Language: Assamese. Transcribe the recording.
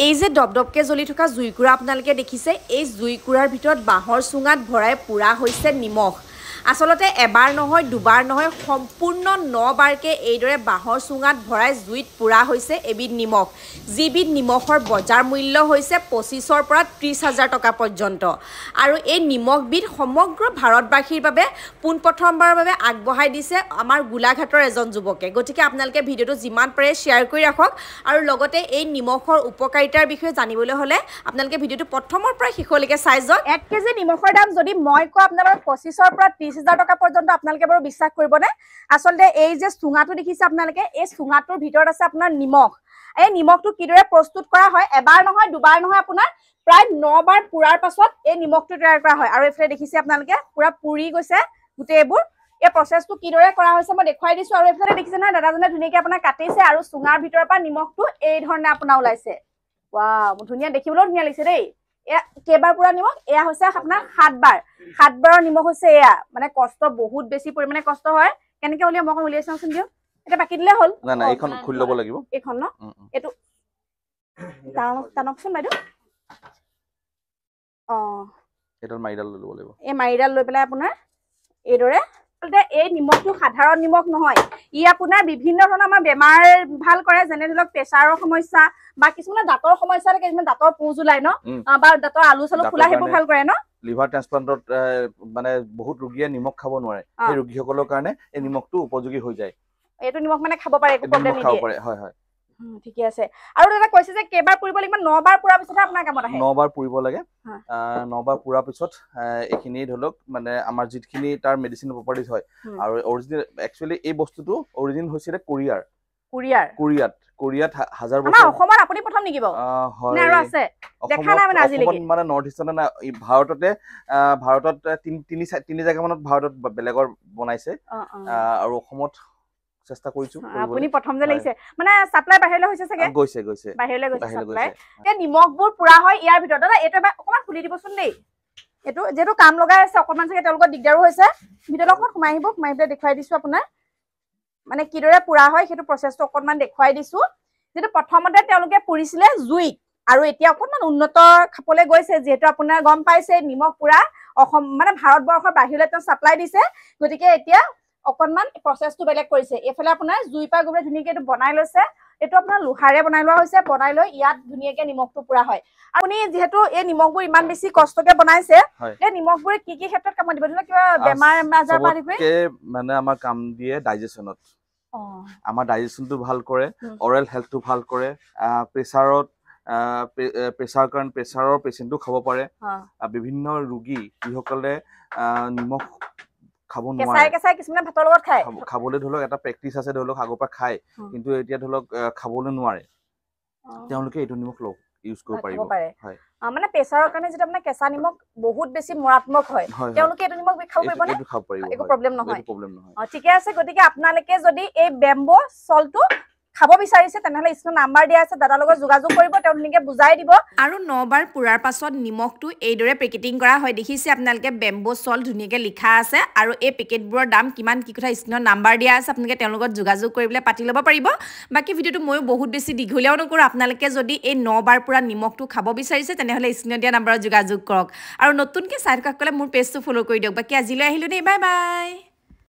এই যে দপদপকে জ্বলি থকা জুইকুৰা আপোনালোকে দেখিছে এই জুইকুৰাৰ ভিতৰত বাঁহৰ চুঙাত ভৰাই পুৰা হৈছে নিমখ আসলতে এবাৰ নহয় দুবাৰ নহয় সম্পূৰ্ণ 9 বাৰকে এইদৰে বাঁহৰ চুঙাত ভৰাই জুইত পুৰা হৈছে এবিধ নিমখ যিবিধ নিমখৰ বজাৰ মূল্য হৈছে 25ৰ পৰা 30,000 টকা পৰ্যন্ত আৰু এই নিমখবিধ সমগ্ৰ ভাৰতবাসীৰ বাবে পোনপ্ৰথমবাৰৰ বাবে আগবঢ়াই দিছে আমাৰ গোলাঘাটৰ এজন যুৱকে গতিকে আপোনালোকে ভিডিঅটো যিমান পাৰে শ্বেয়াৰ কৰি ৰাখক আৰু লগতে এই নিমখৰ উপকাৰিতাৰ বিষয়ে জানিবলৈ হলে আপোনালোকে ভিডিঅটো প্ৰথমৰ পৰা শেষলৈকে চাই যাওক 1 কেজি নিমখৰ দাম যদি মই কওঁ আপোনালোকৰ 25ৰ পৰা 30,000 টকা পৰ্যন্ত আপোনালোকে বাৰু বিশ্বাস কৰিবনে আসলতে এই যে চুঙাটো দেখিছে আপোনালোকে এই চুঙাটোৰ ভিতৰত আছে আপোনাৰ নিমখ এই নিমখটো কিদৰে প্ৰস্তুত কৰা হয় এবাৰ নহয় দুবাৰ নহয় আপোনাৰ প্ৰায় 9 বাৰ পুৰাৰ পাছত এই নিমখটো তৈয়াৰ কৰা হয় আৰু এফালে দেখিছে আপোনালোকে পুৰা পুৰি গৈছে গুটেইবোৰ এই প্ৰসেসটো কিদৰে কৰা হৈছে মই দেখাই দিছো আৰু এফালে দেখিছে না দাদাজনে ধুনিয়াকে আপোনাৰ কাটিছে আৰু চুঙাৰ ভিতৰৰ পৰা নিমখটো এই ধৰণে আপোনাৰ ওলাইছে ওয়াও ধুনিয়া দেখিবলৈ ধুনিয়া লাগিছে দেই এয়া কেবাৰ পুৰা নিমখ এয়া হৈছে আপোনাৰ 7 বাৰৰ নিমখ হৈছে এয়া মানে কষ্ট বহুত বেছি পৰিমাণে কষ্ট হয় কেনেকে উলিয়া মই উলিয়াইছাচোন দিও এটা বাকি দিলে হল না না এইখন খুলি লব লাগিব এইখন ন এটো তানকচোন বাইদেউ এটা মাইডাল লৈ লব লাগিব এই মাইডাল লৈ পেলাই আপোনাৰ এইদৰে এই নিমখটো সাধাৰণ নিমখ নহয় ই আপোনাৰ বিভিন্ন ধৰণৰ আমাৰ বেমাৰ ভাল কৰে যেনে ধৰক প্ৰেছাৰৰ সমস্যা বা কিছুমান দাঁতৰ সমস্যা থাকে কিছুমান দাঁতৰ পুজ ওলাই ন বা দাঁতৰ আলু চালু ফুলা হেবোৰ ভাল কৰে ন লিভাৰ ট্ৰান্সপ্লান্টত মানে বহুত ৰোগীয়ে নিমখ খাব নোৱাৰে এই ৰোগীসকলৰ কাৰণে এই নিমখটো উপযোগী হৈ যায় এইটো নিমখ মানে খাব পাৰে একো প্ৰবলেম খাব পাৰে হয় হয় ঠিকে আছে আৰু দাদা কৈছে যে কেবাৰ পুৰিব লাগিব 9 বাৰ পুৰা পিছত আপোনাৰ কামত আহে 9 বাৰ পুৰিব লাগে 9 বাৰ পুৰা পিছত এখিনি ধৰক মানে আমাৰ জিতখিনি তাৰ মেডিচিন প্ৰপাৰ্টিজ হয় আৰু অৰিজিনাল একচুয়ালি এই বস্তুটো অৰিজিন হৈছিল কোৰিয়াত হাজাৰ বছৰ আমাৰ অসমত আপুনি প্ৰথম নেকি বাও নে আৰু আছে দেখা নাই মানে আজিলৈকে মানে নৰ্থ ইষ্টনে না ভাৰতত তিনি জায়গা মানত ভাৰতত বেলেগৰ বনাইছে আৰু অসমত চেষ্টা কৰিছো আপুনি প্ৰথম যে লাগিছে মানে সাপ্লাই বাহিৰলৈ হৈছে চাগে গৈছে বাহিৰলৈ গৈছে সাপ্লাই তে নিমখবোৰ পুৰা হয় ইয়াৰ ভিতৰত দাদা এটো অকমান খুলি দিবচোন দেই এটো যেটো কাম লগাই আছে অকমান চাগে তেওঁলোকৰ দিগদাৰো হৈছে ভিতৰত অকমান সোমাই আহিব সোমাই পেলাই দেখুৱাই দিছো আপোনাৰ মানে কিদৰে পুৰা হয় হেতু প্ৰসেসটো অকমান দেখুৱাই দিছো যেটো প্ৰথমতে তেওঁলোকে পুৰিছিলে জুইত আৰু এতিয়া অকমান উন্নত খাপলে গৈছে যেটো আপোনাৰ গম পাইছে নিমখ পুৰা অসম মানে ভাৰতবৰ্ষৰ বাহিৰলৈ তেওঁ সাপ্লাই দিছে গতিকে এতিয়া অকনমান প্ৰসেসটো বেলেগ কৰিছে এফালে আপোনাৰ জুইপা গুবৰে ধুনিয়াকে এটো বনাই লৈছে এটো আপোনাৰ লোহাৰে বনাই লোৱা হৈছে বনাই লৈ ইয়াত ধুনিয়াকে নিমখটো পুৰা হয় আপুনি যেহেতু এই নিমখবোৰ ইমান বেছি কষ্টকে বনাইছে এই নিমখবোৰ কি কি ক্ষেত্ৰত কাম দিব দিলে কিবা বেমাৰ আজাৰ পাৰিবে মানে আমাৰ কাম দিয়ে ডাইজেশনত আমাৰ ডাইজেশনটো ভাল কৰে অৰেল হেলথটো ভাল কৰে প্ৰেছাৰৰ কাৰণ প্ৰেছাৰৰ পেশেন্টটো খাব পাৰে বিভিন্ন ৰোগী যিসকলে নিমখ খাব নোৱাৰে কেঁচাই কিছুমান ভাতৰ লগত খায় খাবলৈ ধৰক এটা প্ৰেক্টিস আছে ধৰক আগৰ পৰা খায় কিন্তু এতিয়া ধৰক খাবলৈ নোৱাৰে তেওঁলোকে এইটো নিমখ ইউজ কৰিব পাৰিব হয় মানে প্ৰেছাৰৰ কাৰণে যেটা মানে কেঁচা নিমখ বহুত বেছি মাৰাত্মক হয় তেওঁলোকে এইটো নিমখ খাব পাৰিব না একো প্ৰবলেম নহয় ঠিকে আছে গতিকে আপোনালোকে যদি এই বেম্বো সল্টটো খাব বিচাৰিছে তেনেহলে ইস্ক্ৰিন নাম্বাৰ দিয়া আছে দাদাৰ লগত যোগাযোগ কৰিব তেওঁলোকে বুজাই দিব আৰু 9 বাৰ পুৰাৰ পাছত নিমখটো এইদৰে পেকেটিং কৰা হয় দেখিছে আপোনালোকে বেম্বো সল্ট ধুনিয়াকে লিখা আছে আৰু এই পেকেটবোৰৰ দাম কিমান কি কথা ইস্ক্ৰিনৰ নাম্বাৰ দিয়া আছে আপোনালোকে তেওঁলোকৰ যোগাযোগ কৰিবলৈ পাতি ল'ব পাৰিব বাকি ভিডিওটো মই বহুত বেছি দীঘলীয়াও নকৰো আপোনালোকে যদি এই 9 বাৰ পুৰা নিমখটো খাব বিচাৰিছে তেনেহলে ইস্ক্ৰিনত দিয়া নাম্বাৰত যোগাযোগ কৰক আৰু নতুনকে চাই থকা সকলে মোৰ পেজটো ফলো কৰি দিয়ক বাকি আজিলৈ আহিলো দেই বাই বাই